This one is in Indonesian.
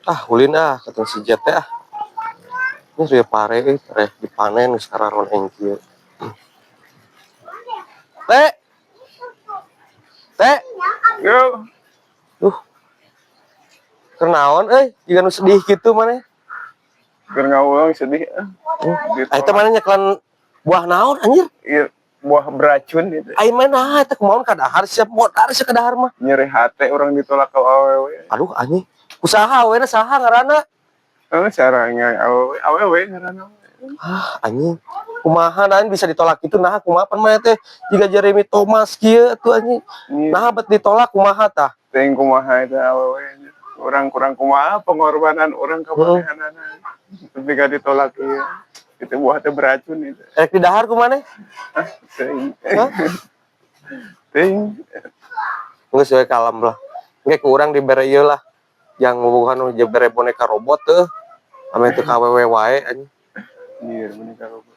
Ah ulin kata si Jet teh ini sudah pare dipanen sekarang ron engkieu teh Yo, kenaon jika nu sedih gitu mana keur ngawulang sedih. itu mana nyeklan buah naon anjir Iya, buah beracun gitu. aing mah eta kumaon kadahar siap modar sia kadahar mah Nyeri hati orang ditolak ke awewe. aduh anjing usaha we na saha ngaranna Caranya awewe ngaranna. anjing kumaha naon bisa ditolak itu nah kumaha pan mah teh jika Jeremy Thomas kieu atuh anjing nah bet ditolak kumaha tah Teuing kumaha eta awewe. Orang kurang kumaha pengorbanan orang ka manehanana. Tapi gak ditolak ieu. Itu buah teh beracun itu. rek di dahar kumaneh Teuing. Teuing. geus we kalem lah ge ku urang dibere ieu lah yang bukan dibere boneka robot teh ame teu KWW wae anjing Iya, menikah robot.